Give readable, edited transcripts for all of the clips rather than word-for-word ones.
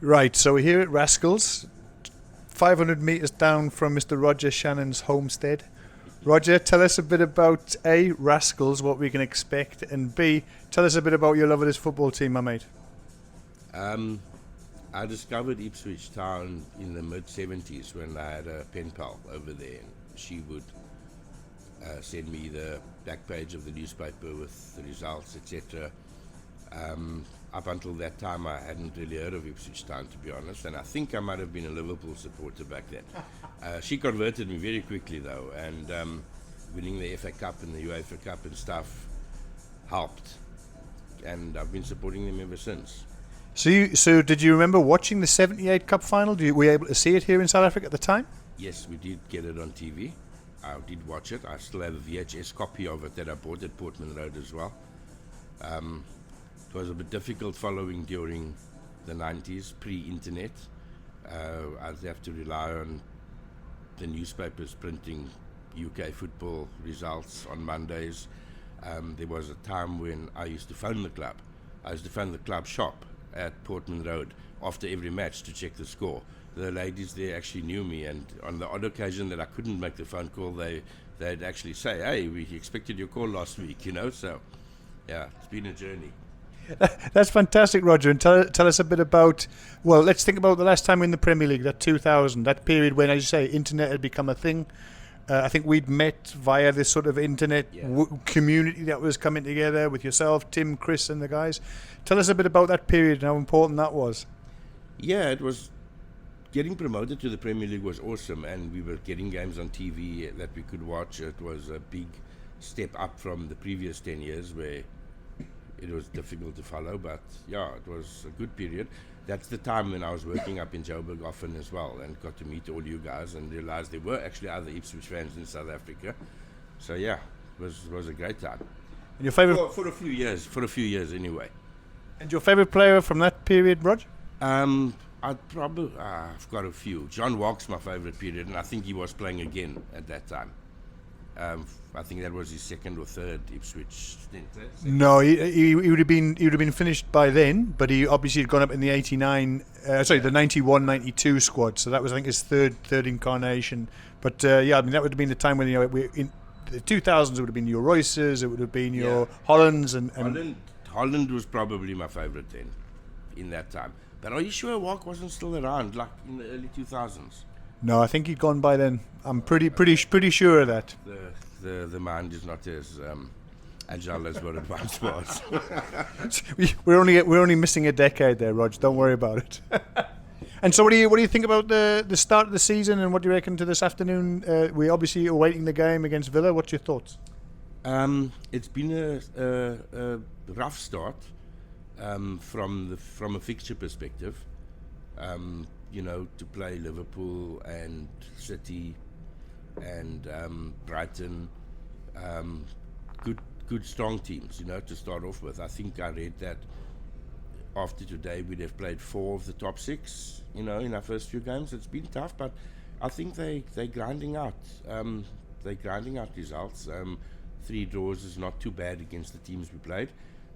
Right, so we're here at Rascals, 500 metres down from Mr. Roger Shannon's homestead. Roger, tell us a bit about A, Rascals, what we can expect, and B, tell us a bit about your love of this football team, my mate. I discovered Ipswich Town in the mid-70s when I had a pen pal over there. And she would send me the back page of the newspaper with the results, etc. Up until that time, I hadn't really heard of Ipswich Town, to be honest, and I think I might have been a Liverpool supporter back then. She converted me very quickly, though, and winning the FA Cup and the UEFA Cup and stuff helped, and I've been supporting them ever since. So did you remember watching the 78 Cup final? Were you able to see it here in South Africa at the time? Yes, we did get it on TV. I did watch it. I still have a VHS copy of it that I bought at Portman Road as well. It was a bit difficult following during the 90s, pre-internet. I'd have to rely on the newspapers printing UK football results on Mondays. There was a time when I used to phone the club. I used to phone the club shop at Portman Road after every match to check the score. The ladies there actually knew me, and on the odd occasion that I couldn't make the phone call, they'd actually say, "Hey, we expected your call last week," you know. So, yeah, it's been a journey. That's fantastic, Roger. And tell us a bit about, well, let's think about the last time in the Premier League, that 2000, that period when, as you say, internet had become a thing. I think we'd met via this sort of internet community that was coming together with yourself, Tim, Chris and the guys. Tell us a bit about that period and how important that was. Yeah, it was. Getting promoted to the Premier League was awesome, and we were getting games on TV that we could watch. It was a big step up from the previous 10 years where it was difficult to follow, but yeah, it was a good period. That's the time when I was working up in Joburg often as well, and got to meet all you guys and realized there were actually other Ipswich fans in South Africa. So yeah, it was a great time. And your favourite for a few years anyway. And your favourite player from that period, Rog? I've got a few. John Walk's my favourite period, and I think he was playing again at that time. I think that was his second or third Ipswich stint. No, he would have been finished by then, but he obviously had gone up in the the 91-92 squad. So that was, I think, his third incarnation. But yeah, I mean that would have been the time when we in the 2000s. It would have been your Royces, it would have been your Hollands and Holland was probably my favourite then, in that time. But are you sure Walk wasn't still around, like in the early 2000s? No, I think he'd gone by then. I'm pretty sure of that. The mind is not as agile as what it once was. we're only missing a decade there, Rog. Don't worry about it. And so, what do you think about the start of the season, and what do you reckon to this afternoon? We obviously awaiting the game against Villa. What's your thoughts? It's been a rough start from a fixture perspective. To play Liverpool and City and Brighton, good strong teams, to start off with. I think I read that after today we'd have played 4 of the top 6, in our first few games. It's been tough, but I think they're grinding out. They're grinding out results. 3 draws is not too bad against the teams we played,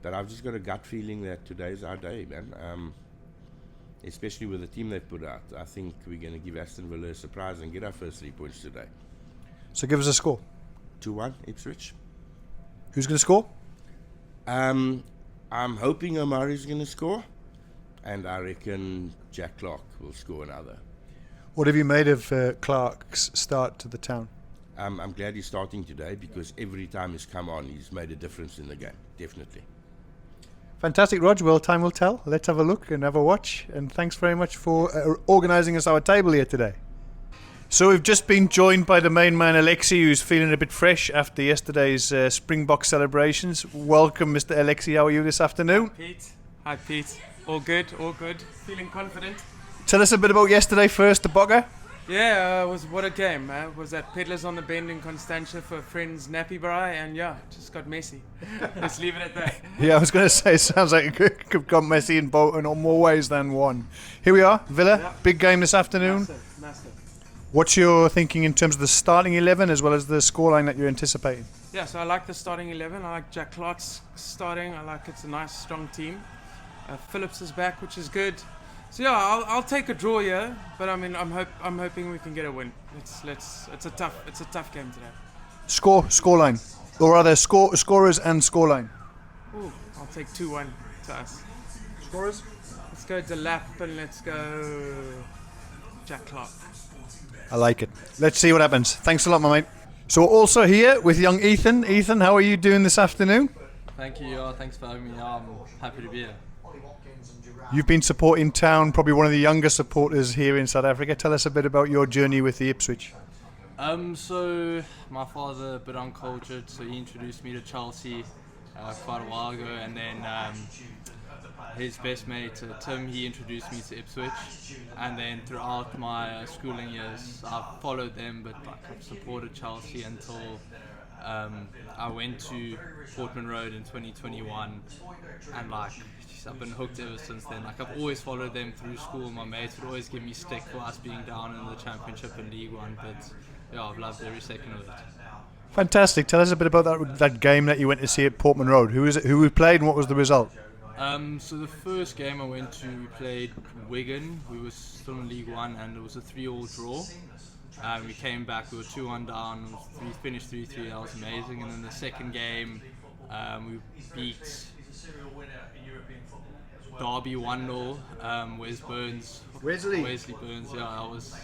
but I've just got a gut feeling that today's our day, man. Especially with the team they've put out. I think we're going to give Aston Villa a surprise and get our first 3 points today. So give us a score. 2-1 Ipswich. Who's going to score? I'm hoping Omari's going to score, and I reckon Jack Clark will score another. What have you made of Clark's start to the town? I'm glad he's starting today, because every time he's come on, he's made a difference in the game, definitely. Fantastic, Rog. Well, time will tell. Let's have a look and have a watch. And thanks very much for organising us our table here today. So we've just been joined by the main man, Alexi, who's feeling a bit fresh after yesterday's Springbok celebrations. Welcome, Mr. Alexi. How are you this afternoon? Hi, Pete. All good. Feeling confident. Tell us a bit about yesterday first, the Bogger. Yeah, what a game. Was at Peddlers on the Bend in Constantia for a friend's nappy braai, and yeah, just got messy. Let's leave it at that. Yeah, I was going to say, it sounds like it could have got messy in more ways than one. Here we are, Villa, big game this afternoon. Massive. What's your thinking in terms of the starting 11 as well as the scoreline that you're anticipating? Yeah, so I like the starting 11. I like Jack Clark's starting. I like it's a nice, strong team. Phillips is back, which is good. So yeah, I'll take a draw here, but I mean I'm hoping we can get a win. It's a tough game today. Scoreline, or rather scorers and scoreline. Ooh, I'll take 2-1 to us. Scorers. Let's go Delap and let's go Jack Clark. I like it. Let's see what happens. Thanks a lot, my mate. So we're also here with young Ethan. Ethan, how are you doing this afternoon? Thank you, thanks for having me. I'm happy to be here. You've been supporting Town, probably one of the younger supporters here in South Africa. Tell us a bit about your journey with the Ipswich. So my father, a bit uncultured, so he introduced me to Chelsea quite a while ago, and then his best mate Tim, he introduced me to Ipswich, and then throughout my schooling years I've followed them, but like, I've supported Chelsea until I went to Portman Road in 2021, and like I've been hooked ever since then. Like I've always followed them through school. My mates would always give me stick for us being down in the Championship and League One, but yeah, I've loved every second of it. Fantastic. Tell us a bit about that game that you went to see at Portman Road. Who is it? Who we played and what was the result? So the first game I went to, we played Wigan. We were still in League One, and it was a 3-3 draw. We came back, we were 2-1 down, we finished 3-3, that was amazing. And then the second game, we beat Derby 1-0, Wesley Burns, yeah, that was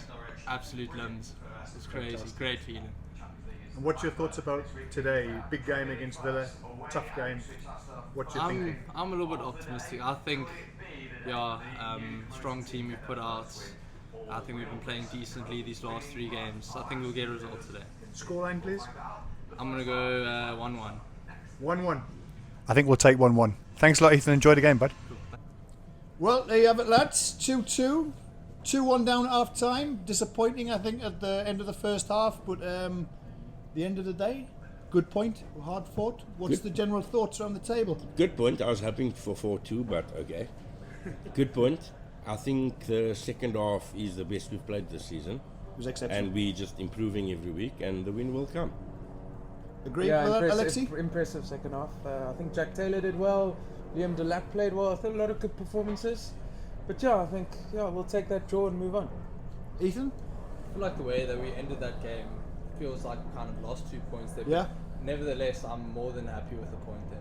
absolute limbs. It was crazy, great feeling. And what's your thoughts about today? Big game against Villa, tough game. What's your thinking? I'm a little bit optimistic. I think, strong team we've put out. I think we've been playing decently these last 3 games. I think we'll get a result today. Scoreline, please. I'm going to go 1-1. 1-1. I think we'll take 1-1. Thanks a lot, Ethan. Enjoy the game, bud. Well, there you have it, lads. 2-2. 2-1 down at half time. Disappointing, I think, at the end of the first half, but the end of the day, good point. Hard fought. What's the general thoughts around the table? Good point. I was hoping for 4-2, but okay. Good point. I think the second half is the best we've played this season. It was exceptional. And we're just improving every week, and the win will come. Agree with that, Alexi? Impressive second half. I think Jack Taylor did well. Liam Delap played well. I thought a lot of good performances. But yeah, I think we'll take that draw and move on. Ethan? I feel like the way that we ended that game feels like we kind of lost 2 points there. Yeah. Nevertheless, I'm more than happy with the point there.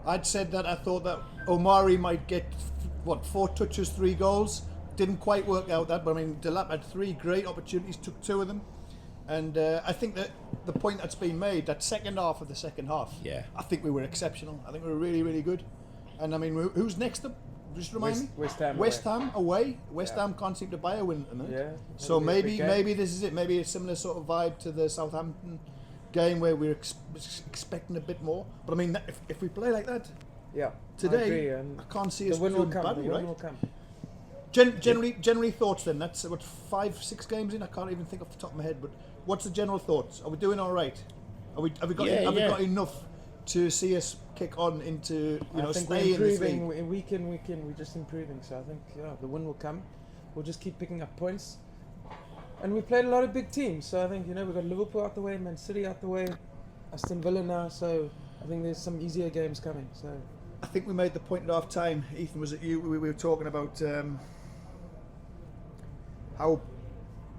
I'd said that I thought that Omari might get 4 touches, 3 goals. Didn't quite work out that, but I mean Delap had 3 great opportunities, took 2 of them, and I think that the point that's been made, that second half of the second half, I think we were exceptional. I think we were really, really good. And I mean, who's next up? Just remind me. West Ham away. West Ham can't seem to buy a win at the minute. Yeah. So maybe this is it. Maybe a similar sort of vibe to the Southampton game where we're expecting a bit more. But I mean, if we play like that, today I can't see us doing badly, right? Generally thoughts then. That's what 5-6 games in. I can't even think off the top of my head. But what's the general thoughts? Are we doing all right? Have we got enough to see us kick on into stay in this league? Week in, we're just improving. So I think the win will come. We'll just keep picking up points. And we played a lot of big teams. So I think we've got Liverpool out the way, Man City out the way, Aston Villa now. So I think there's some easier games coming. So I think we made the point at half time. Ethan, was it you? We were talking about how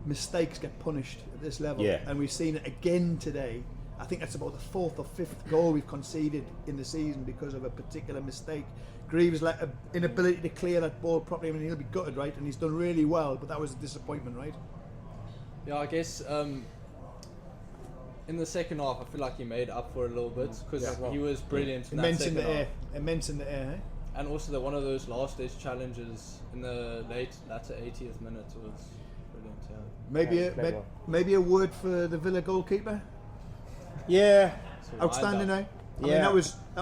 mistakes get punished at this level, and we've seen it again today. I think that's about the 4th or 5th goal we've conceded in the season because of a particular mistake. Greaves' inability to clear that ball properly. I mean, he'll be gutted, right? And he's done really well, but that was a disappointment, right? Yeah, I guess in the second half, I feel like he made up for it a little bit because he was brilliant. Immense in the air, eh? And also one of those last ditch challenges in the latter 80th minute was brilliant. Yeah. Maybe a word for the Villa goalkeeper. Yeah, outstanding, eh? I mean, that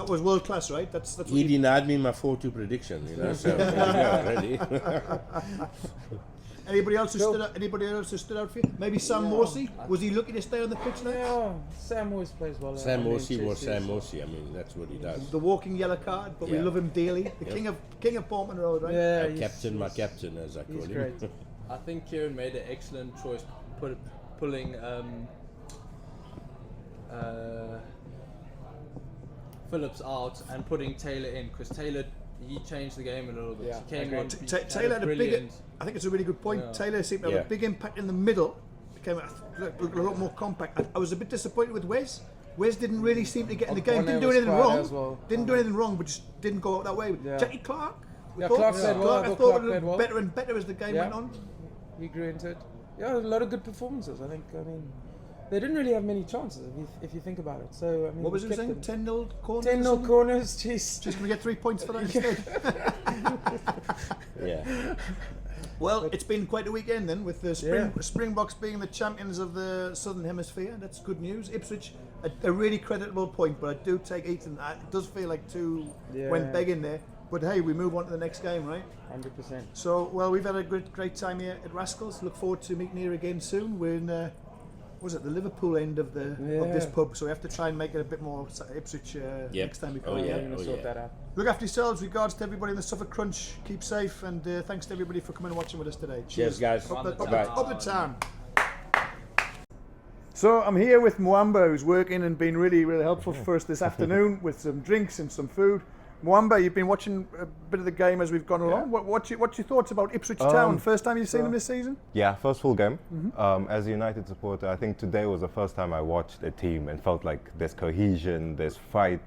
was world class, right? That's what he denied me my 4-2 prediction, So really. Anybody else who stood out for you? Maybe Sam Morsey. Was he looking to stay on the pitch now? Yeah, Sam always plays well. Sam Morsey was Sam Morsey. I mean, that's what he does. The walking yellow card, but we love him dearly. The king of Portman Road, right? Yeah, my captain, as I call him. Great. I think Kieran made an excellent choice, pulling Phillips out and putting Taylor in, because Taylor he changed the game a little bit. Yeah, He came I on. agree. he had Taylor had a big. brilliant. I think it's a really good point. Yeah. Taylor seemed to have a big impact in the middle. Became a lot more compact. I was a bit disappointed with Wes. Wes didn't really seem to get in the game. Bonnet Didn't do was anything quiet wrong. as well. Didn't do anything wrong, but just didn't go out that way. Yeah. Jackie Clark. we Yeah, thought- Clark played well. I I thought thought Clark it played well. was better and better as the game Yeah. went on. He grew into it. Yeah, a lot of good performances. I mean, they didn't really have many chances if you think about it. So I mean, What was we it kept saying? them. 10-0 corners? 10-0 corners. Jeez. Just going to get 3 points for that instead. Yeah. Well, it's been quite a weekend then, with the Springboks being the champions of the Southern Hemisphere. That's good news. Ipswich, a really creditable point, but I do take Eton. It does feel like two went begging there. But hey, we move on to the next game, right? 100%. So, well, we've had a great time here at Rascals. Look forward to meeting here again soon. We're in, the Liverpool end of this pub, so we have to try and make it a bit more Ipswich next time we come. Oh, yeah. We're going to sort that out. Look after yourselves. Regards to everybody in the Suffolk Crunch. Keep safe, and thanks to everybody for coming and watching with us today. Cheers, guys. Up the Bye. town. So I'm here with Mwamba, who's working and been really, really helpful for us this afternoon with some drinks and some food. Mwamba, you've been watching a bit of the game as we've gone along. What's your thoughts about Ipswich Town? First time you've seen them this season? Yeah, first full game. As a United supporter, I think today was the first time I watched a team and felt like there's cohesion, there's fight,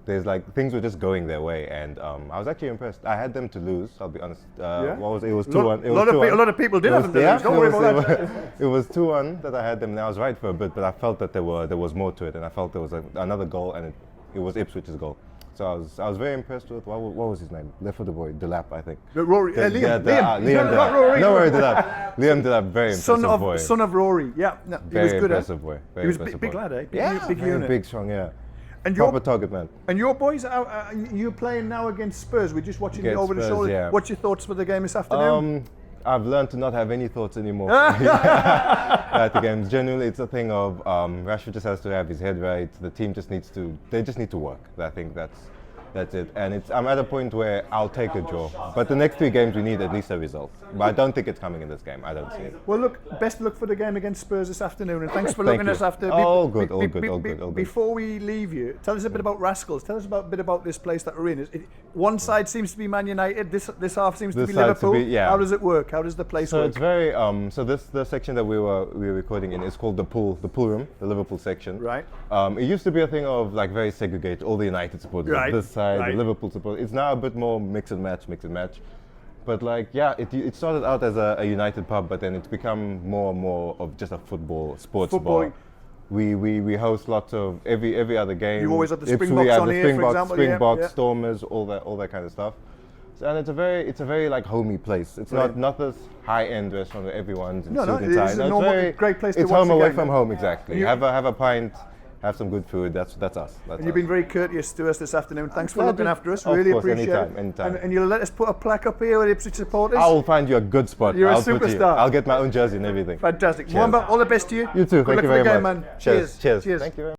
there's like things were just going their way, and I was actually impressed. I had them to lose. I'll be honest. What was it? It was 2-1. A lot of people did have them to lose. Don't worry about that. It was 2-1 that I had them. And I was right for a bit, but I felt that there was more to it, and I felt there was another goal, and it was Ipswich's goal. So I was very impressed with what was his name? Left footed boy, Delap, I think. Rory, Liam. Delap. Rory. No worry, Delap. Liam Delap, very impressive boy. Son of Rory. Yeah, no, he was Very good. impressive boy. He was big lad, eh? Big very unit. big, strong, yeah. And Proper target man. And your boys, you're playing now against Spurs. We're just watching it over the shoulder. Yeah. What's your thoughts for the game this afternoon? I've learned to not have any thoughts anymore at the games. Genuinely, it's a thing of Rashford just has to have his head right. The team just needs to work. I think that's it. And I'm at a point where I'll take a draw. But the next 3 games we need at least a result. But I don't think it's coming in this game. I don't see it. Well, look, best of luck for the game against Spurs this afternoon, and thanks for looking at us after. All good. Before we leave you, tell us a bit about Rascals. Tell us a bit about this place that we're in. One side seems to be Man United. This half seems to be Liverpool. How does it work? How does the place work? So it's very the section that we were recording in is called the pool room, the Liverpool section. Right. It used to be a thing of like very segregated, all the United supporters on this side, the Liverpool supporters. It's now a bit more mix and match. But like, it started out as a United pub, but then it's become more and more of just a sports bar. We host lots of every other game. You always have the Springboks on here, for example. Springboks, Stormers, all that kind of stuff. So, and it's a very like homey place. It's not this high end restaurant where everyone's in suit and tie. It's a normal, great place to watch It's home the away game, from home, exactly. Have a pint. Have some good food. That's us. And you've been very courteous to us this afternoon. Thanks for looking after us. Really appreciate it. Anytime. And you'll let us put a plaque up here with Ipswich supporters. I will find you a good spot. You're a superstar. I'll get my own jersey and everything. Fantastic. Mwamba, all the best to you. You too. Good Thank you luck for very the game, much. man. Cheers. Cheers. Thank you very much.